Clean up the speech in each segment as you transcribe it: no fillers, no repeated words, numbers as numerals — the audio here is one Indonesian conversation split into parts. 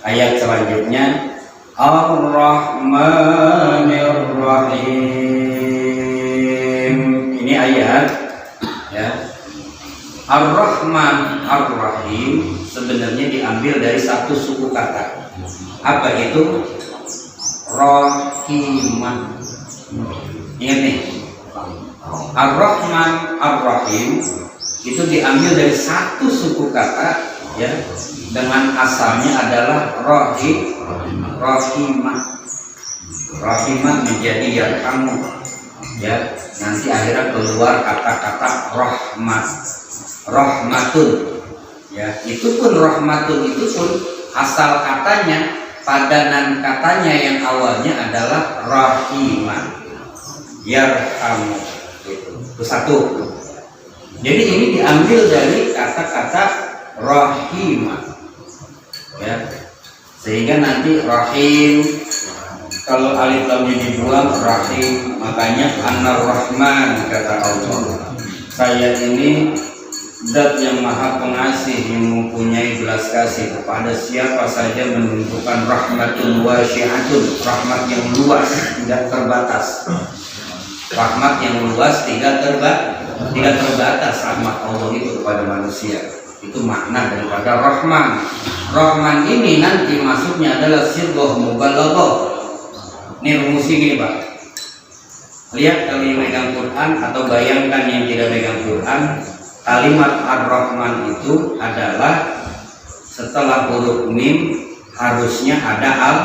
Ayat selanjutnya Ar-Rahmanir Rahim. Ini ayat ya. Ar-Rahman Ar-Rahim sebenarnya diambil dari satu suku kata. Apa itu? Rahimah. Ingat nih, Ar-Rahman Ar-Rahim itu diambil dari satu suku kata ya, dengan asalnya adalah Rahimah. Rahimah menjadi yarhamu ya, nanti akhirnya keluar kata-kata rahmat, rahmatun ya. Itu pun rahmatun itu pun asal katanya, padanan katanya yang awalnya adalah rahimah, yarhamu. Itu satu. Jadi ini diambil dari kata-kata rahimah ya, sehingga nanti rahim, kalau alif lamnya dibuang rahim, makanya Ar-Rahman kata Allah, saya ini zat yang maha pengasih yang mempunyai belas kasih kepada siapa saja, menentukan rahmatun wasi'atun, rahmat yang luas tidak terbatas, rahmat yang luas tidak terbatas rahmat Allah itu kepada manusia. Itu makna daripada Rahman. Rahman ini nanti maksudnya adalah sirgoh mubalaghah. Ini rumusnya gini Pak, lihat kalau yang megang Quran atau bayangkan yang tidak megang Quran, kalimat Ar-Rahman itu adalah setelah huruf mim harusnya ada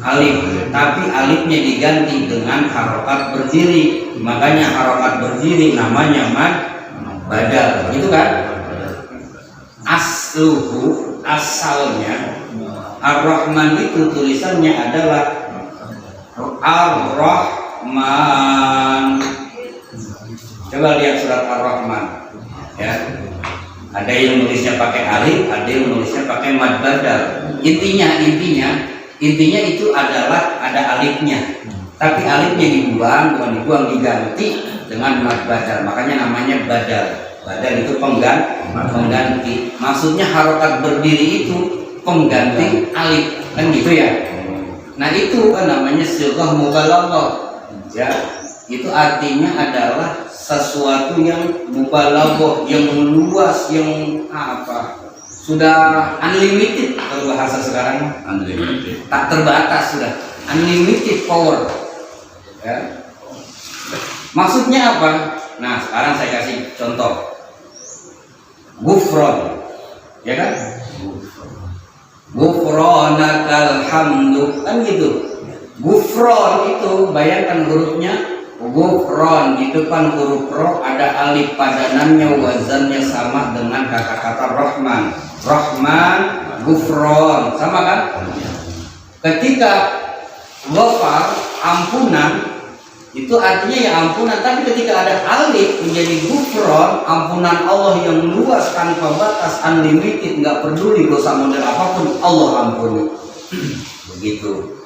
alif, tapi alifnya diganti dengan harokat berdiri, makanya harokat berdiri namanya mad badal, gitu kan? Asluhu, asalnya Ar-Rahman itu tulisannya adalah Ar-Rahman. Coba lihat surat Ar-Rahman ya. Ada yang nulisnya pakai alif, ada yang nulisnya pakai mad badal. Intinya itu adalah ada alifnya, tapi alifnya dibuang, bukan dibuang, diganti dengan mad badal. Makanya namanya badal. Badal itu pengganti. Maksudnya harokat berdiri itu pengganti alif, kan gitu ya. Nah itu kan namanya sighah mubalaghah ya. Itu artinya adalah sesuatu yang mubalaghah, yang luas, yang apa, sudah unlimited. Kalau bahasa sekarang unlimited, tak terbatas, sudah unlimited power ya. Maksudnya apa? Nah sekarang saya kasih contoh. Gufron ya kan, Gufronakal hamdu, kan gitu. Gufron itu bayangkan hurufnya Gufron, di depan huruf ro ada alif padanannya, wazannya sama dengan kata-kata Rahman. Rahman, Gufron, sama kan? Ketika ghafar, ampunan, itu artinya ya ampunan, tapi ketika ada alif menjadi Gufron, ampunan Allah yang luas tanpa batas, unlimited, nggak peduli dosa model apapun Allah ampuni. Begitu.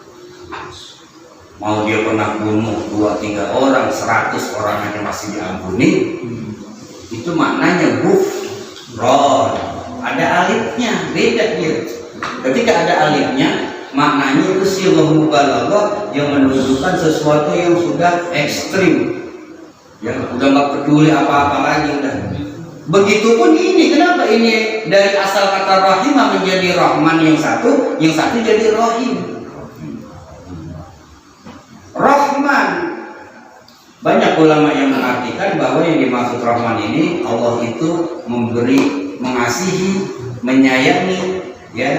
Mau dia pernah bunuh 2-3 orang, 100 orang aja masih diampuni. Itu maknanya Gufron. Ada alifnya, beda dia. Ketika ada alifnya, maknanya itu sighah mubalaghah yang menunjukkan sesuatu yang sudah ekstrim ya, udah nggak peduli apa-apa lagi udah. Begitupun ini, kenapa ini dari asal kata rahimah menjadi rahman, yang satu jadi rahim. Rahman, banyak ulama yang mengartikan bahwa yang dimaksud rahman ini Allah itu memberi, mengasihi, menyayangi ya,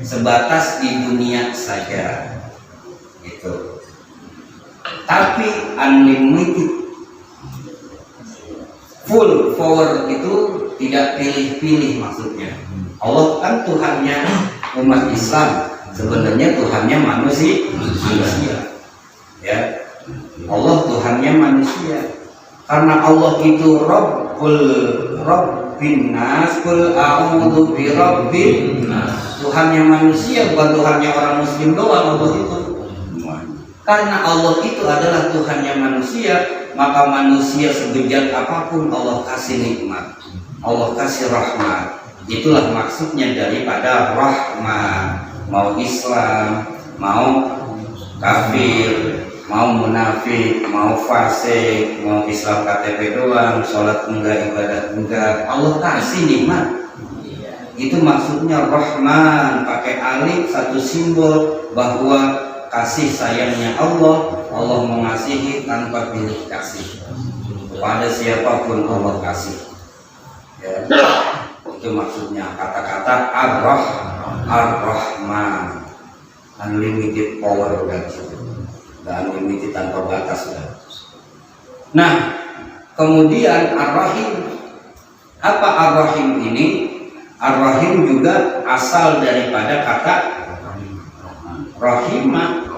sebatas di dunia saja itu, tapi unlimited, full power, itu tidak pilih-pilih. Maksudnya Allah kan Tuhannya umat Islam, sebenarnya Tuhannya manusia ya. Allah Tuhannya manusia, karena Allah itu Rabbin nas, qul a'udzu bi rabbin nas. Tuhannya manusia, bukan Tuhannya orang muslim doang. Allah itu, karena Allah itu adalah Tuhannya manusia, maka manusia sebejat apapun Allah kasih nikmat, Allah kasih rahmat. Itulah maksudnya daripada Rahman. mau Islam, mau kafir, mau munafik, mau fasik, mau Islam KTP doang, sholat enggak, ibadat enggak, Allah kasih nikmat. Itu maksudnya Rahman, pakai alif, satu simbol bahwa kasih sayangnya Allah. Allah mengasihi tanpa pilih kasih, kepada siapapun Allah kasih ya. Itu maksudnya kata-kata Ar-Rahman, unlimited power dan unlimited tanpa batas. Nah, kemudian Ar-Rahim. Apa Ar-Rahim ini? Ar-Rahim juga asal daripada kata Rahimah.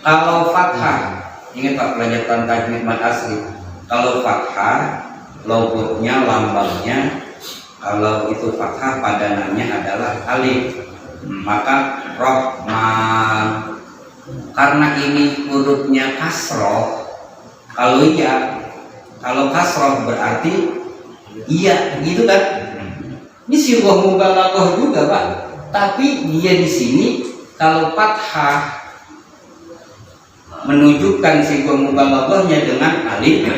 Kalau fathah, ingat Pak pelajaran tajwid mad asli. Kalau fathah, logotnya, lambangnya, kalau itu fathah padanannya adalah alif, maka Rahman. Karena ini hurufnya kasroh, kalau kasroh berarti iya, gitu kan? Ini sirwah mubalaghah juga Pak. Tapi dia di sini kalau fathah menunjukkan sirwah mubalaghahnya dengan alif,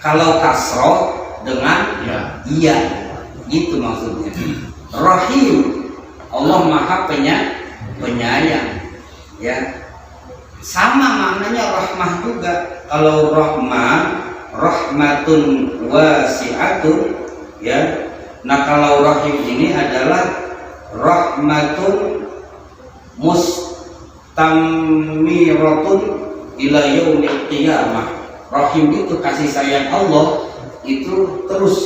kalau kasroh dengan iya, gitu maksudnya. Rahim, Allah Maha penyayang, ya. Sama maknanya rahmah juga. Kalau rahmah, rahmatun wasi'atun, ya. Nah kalau rahim ini adalah rahmatun mustamiratun ila yaumil qiyamah. Rahim itu kasih sayang Allah itu terus,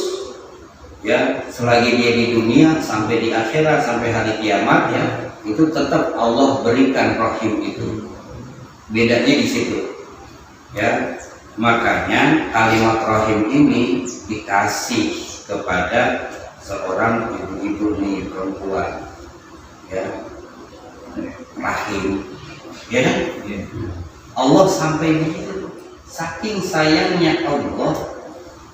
ya, selagi dia di dunia sampai di akhirat, sampai hari kiamat, ya, itu tetap Allah berikan rahim itu. Bedanya di situ, ya. Makanya kalimat rahim ini dikasih kepada seorang ibu-ibu nih, perempuan, ya, rahim, ya kan? Allah sampai begitu, saking sayangnya Allah.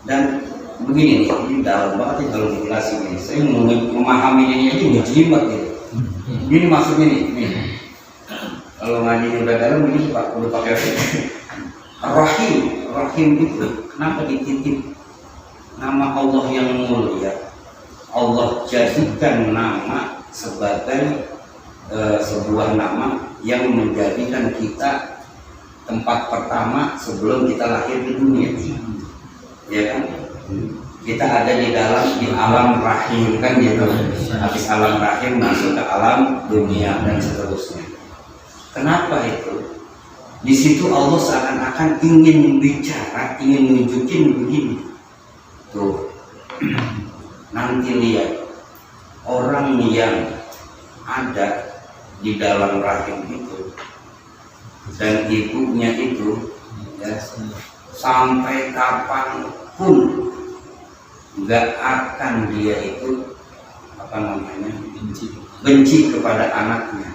Dan begini nih, ini dalam banget nih kalau dijelasin ini. Saya memahami ini aja mujizat gitu. Ini maksudnya nih. Kalau ngaji udah dalam ini Pak, udah pakai Rahim itu kenapa dititip nama Allah yang mulia? Allah jadikan nama sebagai sebuah nama yang menjadikan kita tempat pertama sebelum kita lahir di dunia, ya kan? Kita ada di alam rahim kan gitu. Habis alam rahim masuk ke alam dunia dan seterusnya. Kenapa itu? Di situ Allah seakan-akan ingin bicara, ingin nunjukin begini. Tuh. Nanti lihat orang yang ada di dalam rahim itu dan ibunya itu, ya, sampai kapanpun nggak akan dia itu benci kepada anaknya,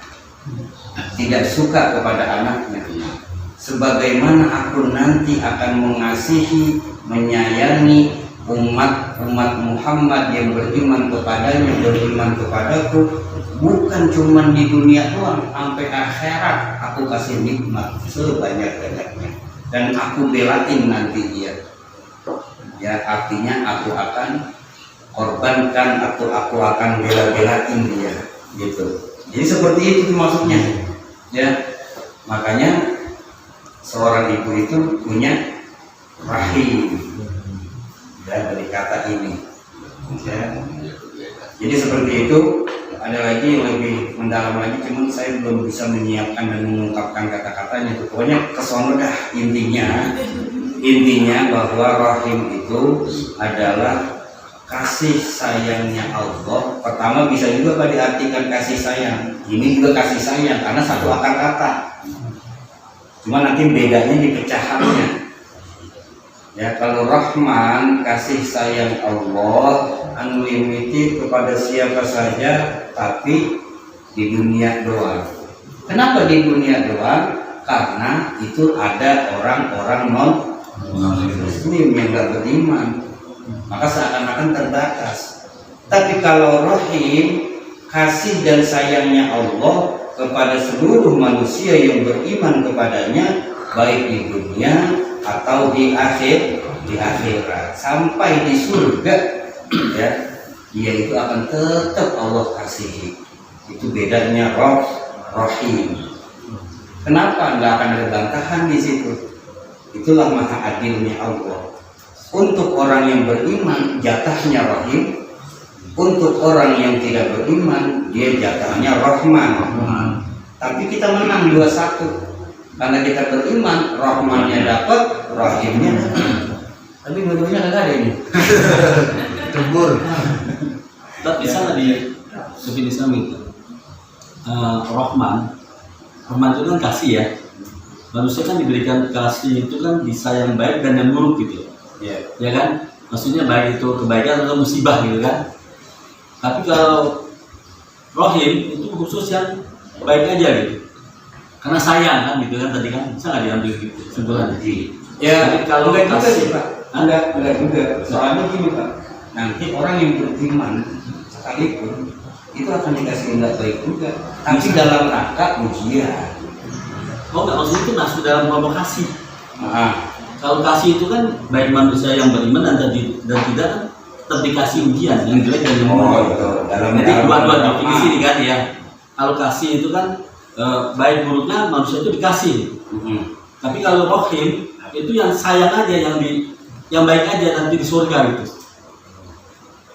tidak suka kepada anaknya. Sebagaimana aku nanti akan mengasihi, menyayangi umat Muhammad yang beriman kepadanya, beriman kepadaku, bukan cuma di dunia doang, sampai akhirat aku kasih nikmat sebanyak-banyaknya, dan aku belain nanti dia, ya, artinya aku akan korbankan atau aku akan bela-belain dia, gitu. Jadi seperti itu maksudnya, ya. Makanya seorang ibu itu punya rahim, ya, dari kata ini, ya. Jadi seperti itu. Ada lagi yang lebih mendalam lagi, cuman saya belum bisa menyiapkan dan mengungkapkan kata-katanya. Pokoknya kesono dah, intinya bahwa rahim itu adalah kasih sayangnya Allah. Pertama bisa juga Pak diartikan kasih sayang, ini juga kasih sayang karena satu akar kata, cuma nanti bedanya di pecahannya. Ya, kalau Rahman kasih sayang Allah unlimited kepada siapa saja, tapi di dunia doang. Kenapa di dunia doang? Karena itu ada orang-orang non-muslim yang gak beriman, maka seakan-akan terbatas. Tapi kalau rahim kasih dan sayangnya Allah kepada seluruh manusia yang beriman kepadanya, baik di dunia atau di akhirat sampai di surga, ya, dia itu akan tetap Allah kasihi. Itu bedanya Rahim. Kenapa nggak akan ada bantahan di situ? Itulah maha adilnya Allah. Untuk orang yang beriman jatahnya Rahim, untuk orang yang tidak beriman dia jatahnya Rahman. Tapi kita menang 2-1 karena kita beriman, Rahmannya dapat, Rahimnya dapat. Tapi dua-duanya nggak ada ini. Tembur. Tapi bisa di definisi itu. Rahman itu kan kasih ya. Manusia kan diberikan kasih itu kan bisa yang baik dan yang buruk gitu. Ya kan? Maksudnya baik itu kebaikan atau musibah gitu kan. Tapi kalau Rahim itu khusus yang baik aja gitu. Karena sayang kan gitu kan tadi kan. Bisa nggak diambil gitu kesimpulannya? Ya, tapi kalau enggak juga kasih, sih Pak. Enggak juga. Soalnya gini Pak. Nanti orang yang beriman sekalipun itu akan dikasih enggak baik juga. Tapi dalam rangka ujian. Oh enggak, maksudnya itu masuk dalam kelompok kasih. Nah, Kalau kasih itu kan baik manusia yang beriman dan tidak kan tetap dikasih ujian yang jelek dan yang baik. Jadi dua definisi nih kan ya. Kalau kasih itu kan baik buruknya manusia itu dikasih. Tapi kalau Rahim itu yang sayang aja, yang baik aja nanti di surga gitu.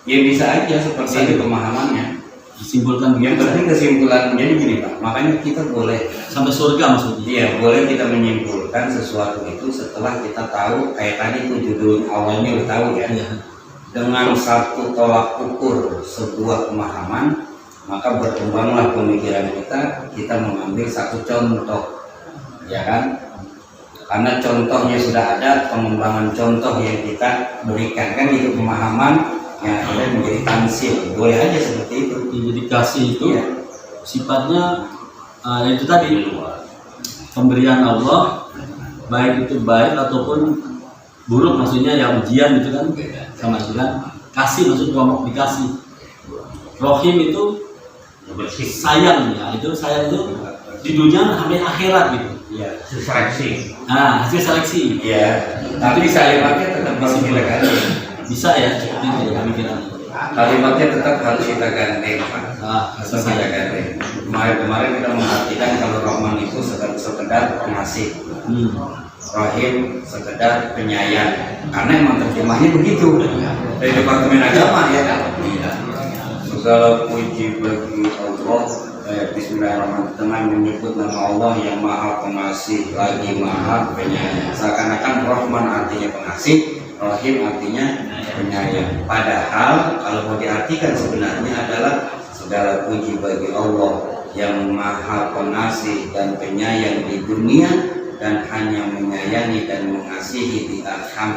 Ya bisa aja seperti itu pemahamannya. Disimpulkan Yang penting kesimpulan jadi gini Pak. Makanya kita boleh sampai surga maksudnya. Iya, boleh kita menyimpulkan sesuatu itu setelah kita tahu kayak tadi itu judul awalnya udah tahu ya. Dengan satu tolak ukur sebuah pemahaman, maka berkembanglah pemikiran kita mengambil satu contoh, ya kan? Karena contohnya sudah ada, pengembangan contoh yang kita berikan kan itu pemahaman yang akhirnya menjadi tansil. Boleh aja seperti itu. Jadi kasih itu Iya. sifatnya itu tadi pemberian Allah, baik itu baik ataupun buruk, maksudnya ya ujian gitu kan, sama itu kan. Kasih maksud kelompok dikasih. Rahim itu sayang ya, itu sayang itu di dunia sampai akhirat gitu. Iya, seleksi. Nah, hasil seleksi. Iya, tapi kalimatnya tetap harus kita ganti. Bisa ya, seperti itu ya pemikiran. Kalimatnya tetap harus kita ganti, Pak. Harus Hasil kita sayang. ganti. Kemarin kita memperhatikan kalau Rahman itu sekedar pengasih, Rahim sekedar penyayang. Karena emang terjemahnya begitu dari Departemen Agama ya. Segala puji bagi Allah. Bismillahirrahmanirrahim, dengan menyebut nama Allah yang maha pengasih lagi maha penyayang. Seakan-akan Rahman artinya pengasih, Rahim artinya penyayang. Padahal kalau mau diartikan sebenarnya adalah segala puji bagi Allah yang maha pengasih dan penyayang di dunia dan hanya menyayangi dan mengasihi di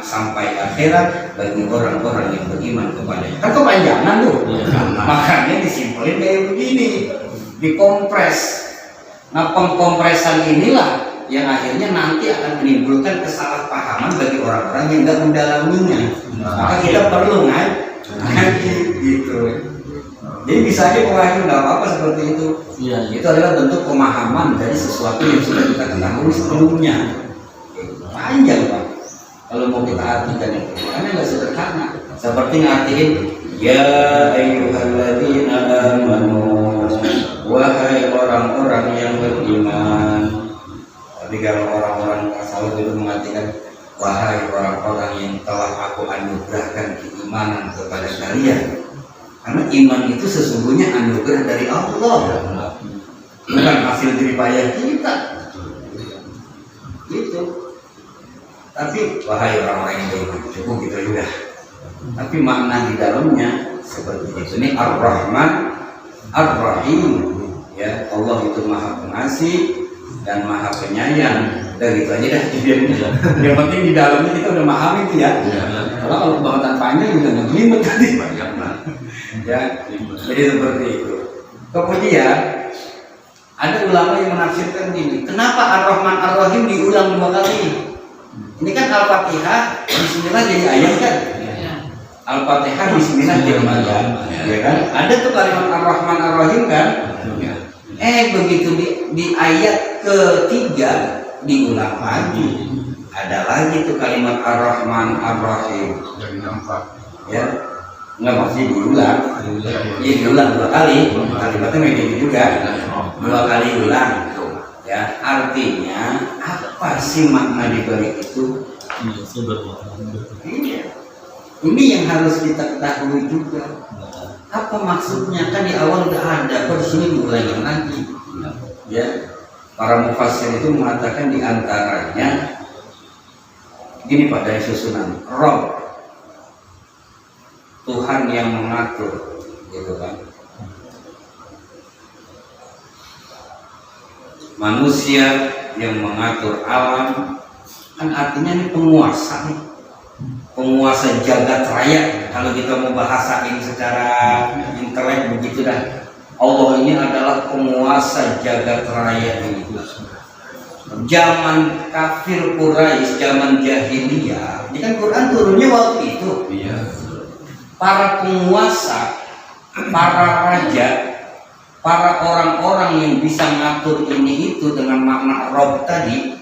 sampai akhirat bagi orang-orang yang beriman kepadanya. Kan kepanjangan tuh. Makanya disimpulin kayak begini. Dikompres. Nah, pengkompresan inilah yang akhirnya nanti akan menimbulkan kesalahpahaman bagi orang-orang yang tidak mendalaminya. Maka kita perlu ngaji gitu. Jadi bisa aja pemahaman nggak apa-apa seperti itu. Iya, Itu adalah bentuk pemahaman dari sesuatu yang sudah kita ketahui sebelumnya. Panjang Pak. Kalau mau kita artikan itu, karena nggak sederhana. Seperti ngartiin ya ayyuhalladzina amanu, wahai orang-orang yang beriman. Tapi kalau orang-orang tasawuf itu mengartikan wahai orang-orang yang telah aku anugerahkan keimanan kepada kalian. Karena iman itu sesungguhnya anugerah dari Allah, bukan hasil jeripayah kita. Gitu. Tapi wahai orang-orang yang beriman, cukup gitu juga. Tapi makna di dalamnya seperti itu. Ini Ar-Rahman, Ar-Rahim. Ya, Allah itu maha pengasih dan maha penyayang. Udah gitu aja dah. Yang penting di dalamnya kita udah paham itu ya. Kalau pembahasan panjang juga ngelimut tadi. Ya, jadi seperti itu. Kemudian ada ulama yang menafsirkan ini. Kenapa Ar-Rahman Ar-Rahim diulang 2 kali? Ini kan Al-Fatihah, Bismillah jadi ayat kan? Al-Fatihah Bismillahirrahmanirrahim, ya kan? Ada tuh kalimat Ar-Rahman Ar-Rahim kan? Begitu di ayat ketiga diulang lagi, ada lagi tuh kalimat Ar-Rahman Ar-Rahim. Dari nampak. Ya, nggak maksudnya diulang, ya diulang 2 kali, kalimatnya kayak gitu juga, 2 kali ulang. Ya, artinya apa sih makna di balik itu? Iya, saya berpaham. Iya. Ini yang harus kita ketahui juga. Apa maksudnya? Kan di awal udah ada, kok di sini diulangi lagi? Ya, para mufassir itu mengatakan di antaranya gini Pak, dari susunan Rob, Tuhan yang mengatur, gitu kan? Manusia yang mengatur alam, kan artinya ini penguasa nih. Penguasa jagat raya, kalau kita mau bahasain secara intelek begitu dah. Allah ini adalah penguasa jagat raya ini. Zaman kafir Quraisy, zaman jahiliyah, ini kan Quran turunnya waktu itu. Iya. Para penguasa, para raja, para orang-orang yang bisa ngatur ini itu dengan makna Rob tadi.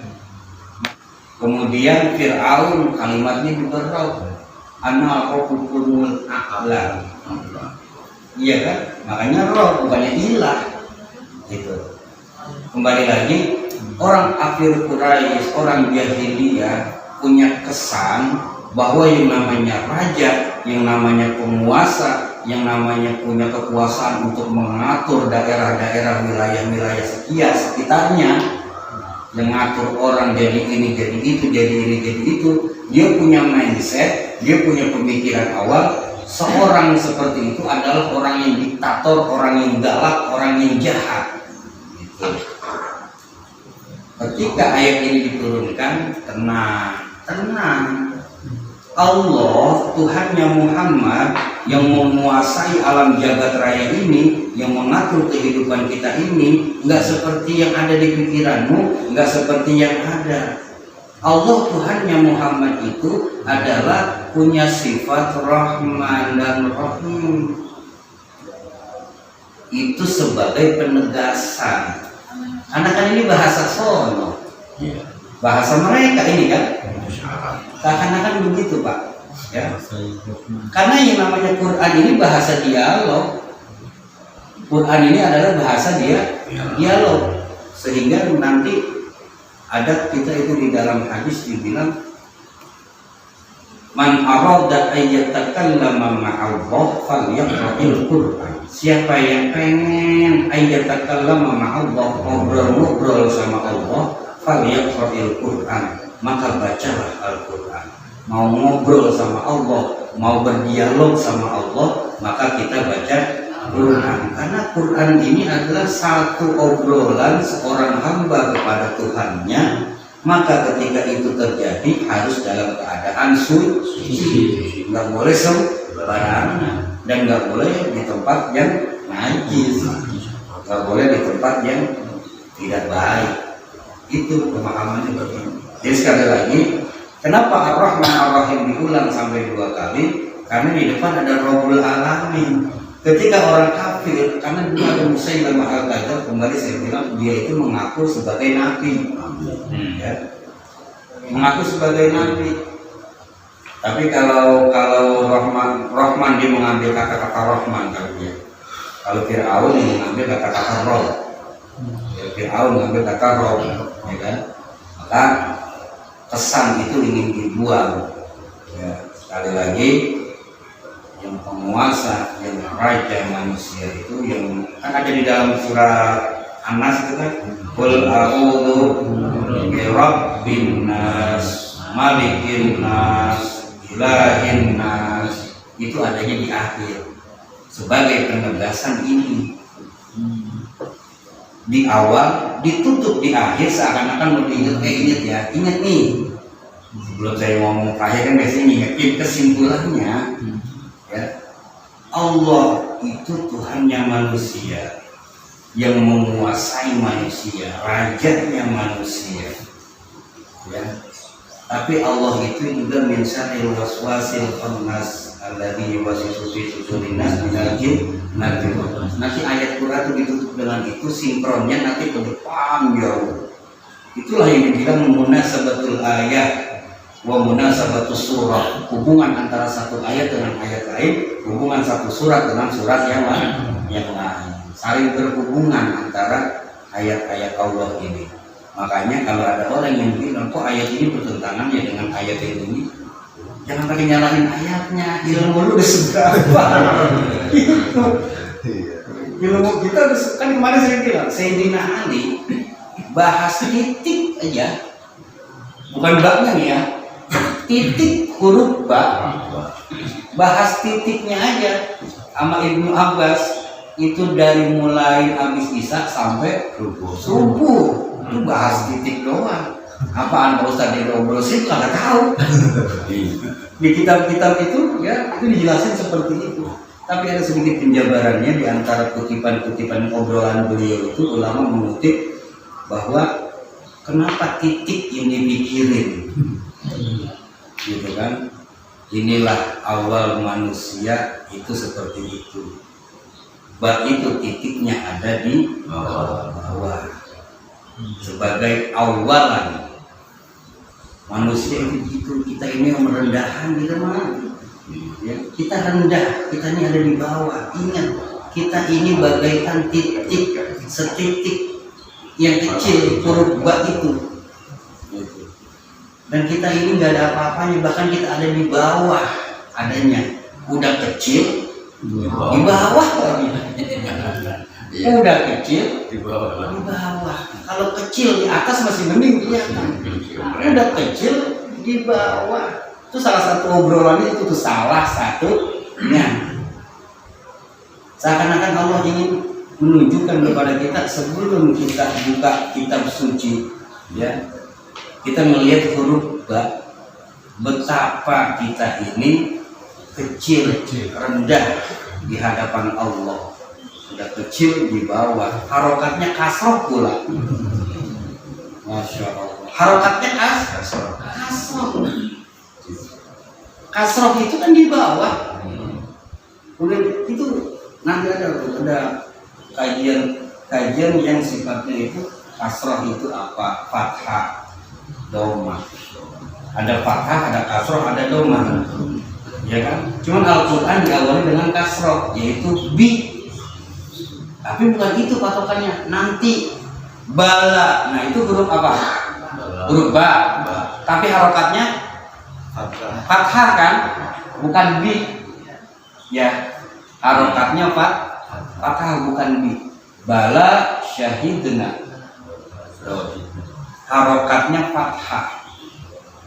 Kemudian Fir'aun kalimatnya juga Rob, ana rabbukumul a'la. Iya kan? Makanya Rob bukannya ilah. Gitu. Kembali lagi, orang kafir Quraisy, orang jahiliyah punya kesan bahwa yang namanya raja, yang namanya penguasa, yang namanya punya kekuasaan untuk mengatur daerah-daerah, wilayah-wilayah sekitarnya, yang ngatur orang jadi ini, jadi itu, jadi ini, jadi itu. Dia punya mindset, dia punya pemikiran awal. Seorang seperti itu adalah orang yang diktator, orang yang galak, orang yang jahat. Gitu. Ketika ayat ini diturunkan, tenang. Allah, Tuhannya Muhammad yang menguasai alam jagat raya ini, yang mengatur kehidupan kita ini, nggak seperti yang ada di pikiranmu, nggak seperti yang ada. Allah, Tuhannya Muhammad itu adalah punya sifat Rahman dan Rahim. Itu sebagai penegasan. Karena kan ini bahasa sono, bahasa mereka ini kan. Seakan-akan begitu Pak, ya. Karena yang namanya Quran ini bahasa dialog. Quran ini adalah bahasa dialog. Sehingga nanti ada kita itu di dalam hadis dibilang, man arada ayyatakallama ma'allah falyaqra'il Qur'an. Siapa yang pengen ayyatakallama ma'allah, ngobrol-ngobrol sama Allah, falyaqra'il Qur'an, maka bacalah Al-Quran. Mau ngobrol sama Allah, mau berdialog sama Allah, maka kita baca Quran. Karena Quran ini adalah satu obrolan seorang hamba kepada Tuhannya. Maka ketika itu terjadi harus dalam keadaan suci, nggak boleh sembarangan, dan nggak boleh di tempat yang najis, nggak boleh di tempat yang tidak baik. Itu pemahamannya begini. Jadi sekali lagi, kenapa Ar-Rahman Ar-Rahim diulang sampai 2 kali? Karena di depan ada Rabbul Alamin. Ketika orang kafir, karena dulu ada Musailamah al-Kadzdzab, kembali saya bilang dia itu mengaku sebagai nabi, ya. Mengaku sebagai nabi. Tapi kalau Rahman dia mengambil kata-kata Rahman kalau dia. Kalau Fir'aun dia mengambil kata-kata Rob. Fir'aun mengambil kata Rob, ya kan? Maka kesan itu ingin dibuang. Ya, sekali lagi, yang penguasa, yang raja manusia itu yang kan ada di dalam surat An-Nas itu kan, qul a'udzu birabbin nas, malikin nas, ilahin nas. Itu adanya di akhir sebagai penegasan ini. Di awal, ditutup di akhir, seakan-akan lebih ingat ya, ingat nih. Sebelum saya ngomong terakhir kan biasanya ngingetin kesimpulannya. Ya, Allah itu Tuhannya manusia, yang menguasai manusia, rajanya manusia. Ya, tapi Allah itu juga min syarril waswasil khannas alladzi yuwaswisu fi sudurin nas minal jinnati wan nas. Nanti ayat Quran itu ditutup dengan itu, sinkronnya nanti ke depan jauh. Itulah yang dibilang munasabatul ayat wa munasabatus surah, hubungan antara satu ayat dengan ayat lain, hubungan satu surat dengan surat yang lain, saling berhubungan antara ayat-ayat Allah ini. Makanya kalau ada orang yang bilang kok ayat ini bertentangan ya dengan ayat ini, jangan pakai nyalahin ayatnya, ilmu lu udah seberapa. Itu ilmu kita udah, kan kemarin saya bilang Sayyidina Ali bahas titik aja, bukan baknya nih ya, titik huruf ba, bahas titiknya aja sama Ibnu Abbas itu dari mulai habis isya sampai subuh itu bahas titik doang. Apaan Pak Ustadz yang ngobrol sih nggak tahu. Di kitab-kitab itu ya itu dijelasin seperti itu. Tapi ada sedikit penjabarannya di antara kutipan-kutipan obrolan beliau itu, ulama mengutip bahwa kenapa titik yang dipikirin, gitu kan? Inilah awal manusia itu seperti itu. Bab itu titiknya ada di bawah sebagai awalan manusia itu gitu. Kita ini yang merendahan kita mah, ya, kita rendah, kita ini ada di bawah. Ingat, kita ini bagaikan titik, setitik yang kecil huruf ba itu, dan kita ini nggak ada apa-apanya, bahkan kita ada di bawah adanya, udah kecil di bawah lagi, udah kecil di bawah. Kalau kecil di atas masih mending kelihatan, udah kecil di bawah. Itu salah satu obrolannya itu tuh salah satunya. Seakan-akan Allah ingin menunjukkan kepada kita sebelum kita buka kitab suci, ya, kita melihat huruf ba, betapa kita ini kecil, rendah di hadapan Allah. Sudah kecil di bawah, harokatnya kasroh pula. Masya Allah, harokatnya kasroh itu kan di bawah. Udah itu nanti ada kajian yang sifatnya itu kasroh itu apa, fathah, doma. Ada fathah, ada kasroh, ada doma, ya kan? Cuman Al-Quran diawali dengan kasroh, yaitu bi. Tapi bukan itu patokannya, nanti bala. Nah itu huruf apa? Huruf ba. Tapi harokatnya fathah kan, bukan bi. Ya, harokatnya fathah bukan bi. Bala syahidna, harokatnya fathah.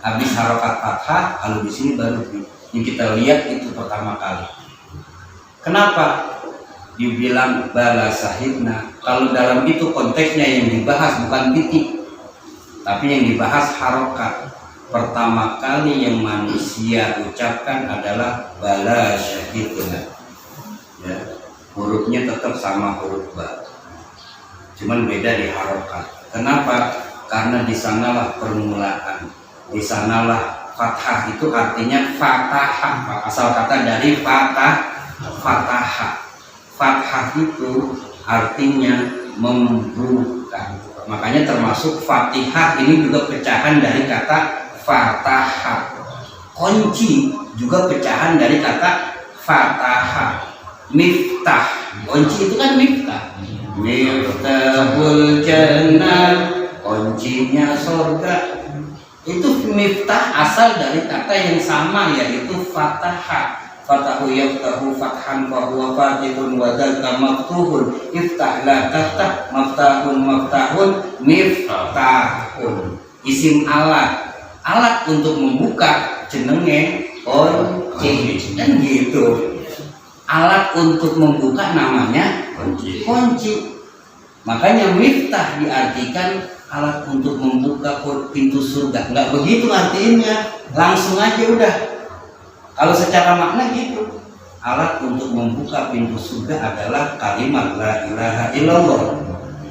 Habis harokat fathah, kalau di sini baru bi. Yang kita lihat itu pertama kali. Kenapa dibilang bala syahidna? Kalau dalam itu konteksnya yang dibahas bukan titik, tapi yang dibahas harokat. Pertama kali yang manusia ucapkan adalah bala syahidna. Ya, hurufnya tetap sama huruf ba, cuman beda di harokat. Kenapa? Karena di sanalah permulaan, di sanalah fathah itu artinya fatahah, asal kata dari fatahah. Fathah itu artinya membuka. Makanya termasuk Fatihah ini juga pecahan dari kata fatahah. Kunci juga pecahan dari kata fatahah. Miftah, kunci itu kan miftah. Miftahul jannah, kuncinya surga. Itu miftah asal dari kata yang sama, yaitu fatahah. Fatahu yaftahu fathan fa huwa fatihun wa dzaka maftuhun. Iftah la taftah, maftahun miftahun. Isim alat untuk membuka jenenge kunci, kan gitu. Alat untuk membuka namanya kunci. Makanya miftah diartikan alat untuk membuka pintu surga. Enggak begitu artinya, langsung aja udah. Kalau secara makna gitu, alat untuk membuka pintu surga adalah kalimat la ilaha illallah.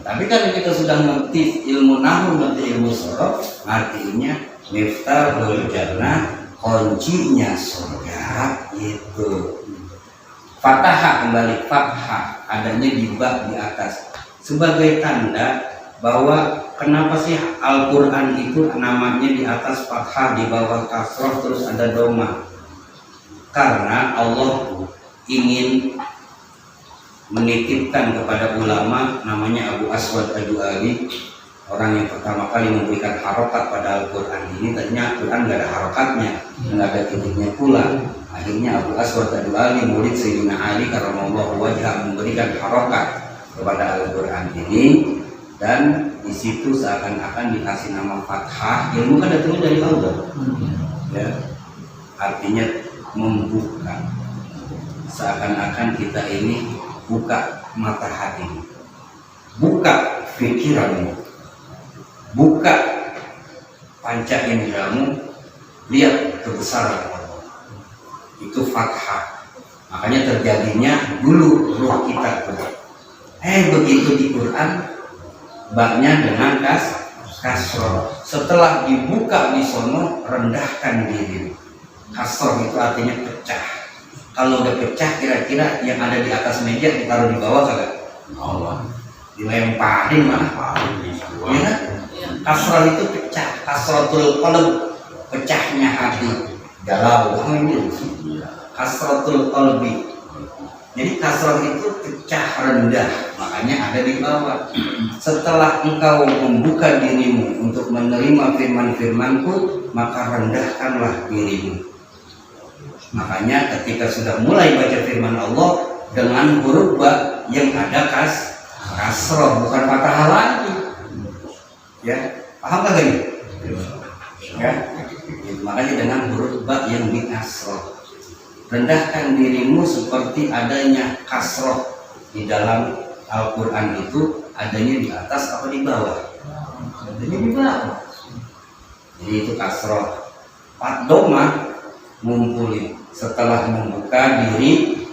Tapi kan kita sudah ngerti ilmu nahwu, ngerti ilmu sorof, artinya miftahul jannah, kuncinya surga itu fathah, kembali fathah adanya di bab di atas sebagai tanda bahwa kenapa sih Al-Quran itu namanya di atas fathah, di bawah kasroh, terus ada doma. Karena Allah ingin menitipkan kepada ulama namanya Abu Aswad Ad-Du'ali, orang yang pertama kali memberikan harokat pada Al-Quran ini. Tadinya Al-Quran nggak ada harokatnya, nggak ada titiknya pula. Akhirnya Abu Aswad Ad-Du'ali, murid Sayyidina Ali karramallahu wajhah, memberikan harokat kepada Al-Quran ini, dan di situ seakan-akan dikasih nama fathah. Ilmu kan datangnya dari Allah, ya, artinya membuka. Seakan-akan kita ini buka mata hatimu, buka pikiranmu, buka panca inderamu, lihat kebesaran Allah. Itu fathah. Makanya terjadinya dulu ruh kita begitu di Quran baknya dengan kasroh. Setelah dibuka di sono, rendahkan diri. Kasroh itu artinya pecah. Kalau udah pecah, kira-kira yang ada di atas meja ditaruh di bawah kagak? Allah. Dilemparin mana? Ya, kasroh itu pecah. Kasrotul qalb, pecahnya hati. Galau, kasrotul qalbi. Jadi kasroh itu pecah, rendah, makanya ada di bawah. Setelah engkau membuka dirimu untuk menerima firman-firmanku, maka rendahkanlah dirimu. Makanya ketika sudah mulai baca firman Allah dengan huruf ba yang ada kasroh, bukan fathah lagi. Ya, paham gak ini? Ya, makanya dengan huruf ba yang di kasroh. Rendahkan dirimu seperti adanya kasroh di dalam Al-Quran itu adanya di atas apa di bawah? Adanya di bawah. Jadi itu kasroh. Pak doma ngumpulin. Setelah membuka diri,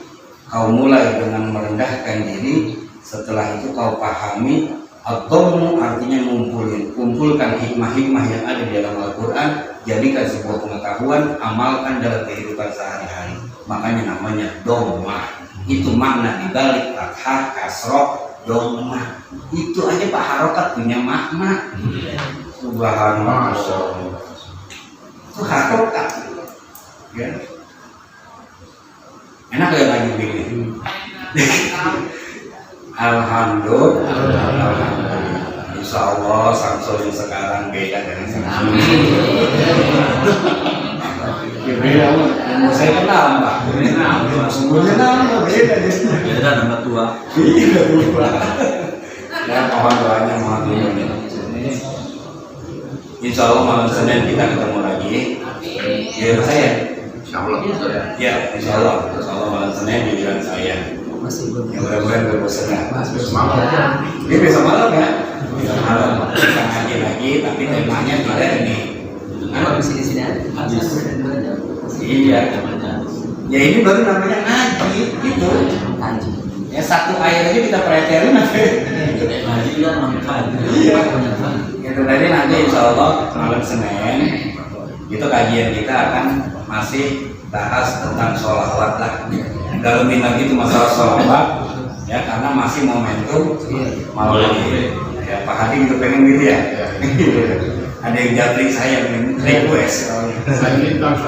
kau mulai dengan merendahkan diri. Setelah itu kau pahami. Ad-dhammu artinya ngumpulin. Kumpulkan hikmah-hikmah yang ada di dalam Al-Quran, jadikan sebuah pengetahuan, amalkan dalam kehidupan sehari-hari. Makanya namanya dhamma. Itu makna dibalik fathah, kasroh, dhamma. Itu aja Pak harokat punya makna. Subhanallah. Itu harokat. Ya. Enak ya lagi begini. Alhamdulillah. Insya Allah Samsul yang sekarang beda dengan Samsul. Ya beda, saya kenal Pak. Semuanya nama beda. Beda nama tua. Iya tua. Ya mohon doanya, mohon doanya. Insya Allah malam Senin kita ketemu lagi. Ya saya. Insya Allah. Ya Insya Allah malam Senin giliran saya. Masih belum. Ya mudah-mudahan berbosan ya. Masih malam. Ini besok malam ya. Besok malam. Kita ngaji lagi, tapi temanya tidak ini. Habis di sini habis. Iya. Ya ini baru namanya ngaji gitu. Ngaji. Ya satu ayat aja kita pretelin nanti. Ngaji kan ngaji. Iya. Itu tadi nanti Insya Allah malam Senin itu kajian kita akan masih bahas tentang sholawat lah. Dalamin lagi itu masalah sholawat ya, karena masih momentum malam ini. Ya, Pak Hadi juga pengen gitu ya. Ada yang japri saya request.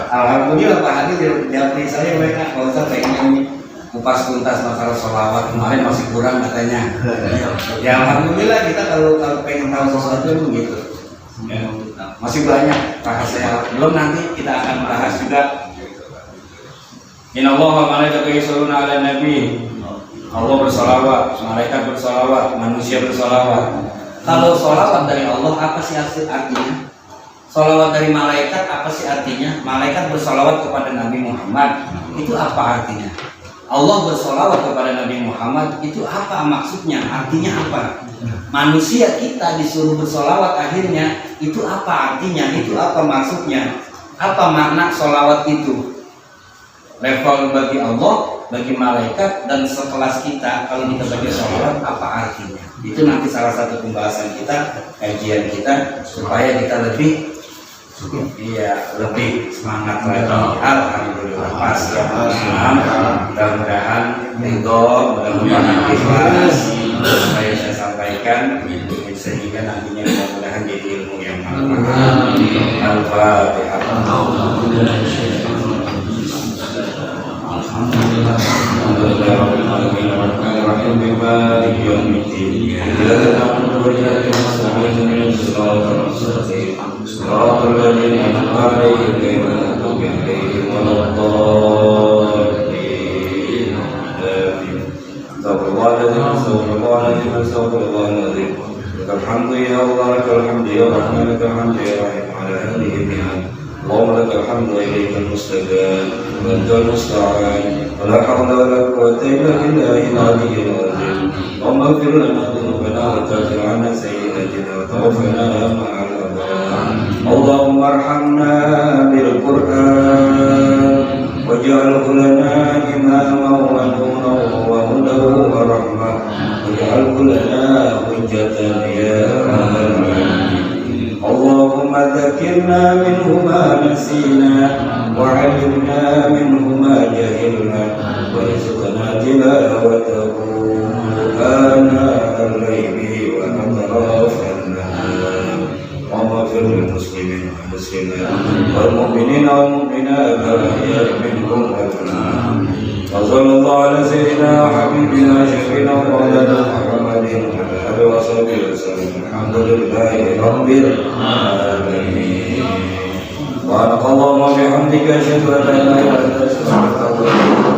Alhamdulillah Pak Hadi japri saya, mereka kalau saya pengen kupas tuntas masalah sholawat, kemarin masih kurang katanya. Ya alhamdulillah kita kalau pengen tahu sesuatu itu gitu. Ya, masih banyak rahasia. Belum nanti kita akan bahas juga. Inna Allah wa malaikatahu yusholluna 'alan nabi. Allah bersolawat, malaikat bersolawat, manusia bersolawat. Kalau solawat dari Allah apa sih artinya? Solawat dari malaikat apa sih artinya? Malaikat bersolawat kepada Nabi Muhammad, itu apa artinya? Allah bersolawat kepada Nabi Muhammad, itu apa maksudnya? Artinya apa? Manusia kita disuruh bersolawat akhirnya, itu apa artinya? Itu apa maksudnya? Apa makna solawat itu? Level bagi Allah, bagi malaikat, dan sekelas kita kalau kita bagi sholawat apa artinya? Itu nanti salah satu pembahasan kita, kajian kita, supaya kita lebih Iya, lebih semangat lagi. Alhamdulillah pas ya mudah-mudahan ridho, mudah-mudahan ikhlas apa yang saya sampaikan sehingga nantinya mudah-mudahan jadi ilmu yang manfaat. Al-Fatihah. صراط الذين أنعمت عليهم غير المغضوب عليهم ولا الضالين آمين. استغفر الله العظيم استغفر الله العظيم استغفر الله العظيم. لك الحمد يا الله لك الحمد يا رحمن لك الحمد يا رحيم على هذه النعم. اللهم لك الحمد وإليك المستجاب وأنت المستعان ولا حول ولا قوة إلا بالله العلي العظيم. اللهم اغفر لنا ذنوبنا وكفر عنا سيئاتنا وتوفنا مع الأبرار. اللهم ارحمنا بالقرآن واجعله لنا إماما ونورا وهدى ورحمة واجعله لنا حجة يا رب العالمين. اللهم ذكرنا منه ما نسينا وعلمنا منه ما جهلنا وارزقنا تلاوته آناء الليل وأطراف النهار. اللهم اغفر للمسلمين والمسلمات والمؤمنين والمؤمنات الأحياء منهم والأموات. وصلى الله على سيدنا وحبيبنا شفينا ومولانا محمد وعلى آله وصحبه وسلم. الحمد لله رب العالمين. سبحانك اللهم وبحمدك أشهد أن لا إله إلا أنت أستغفرك وأتوب إليك.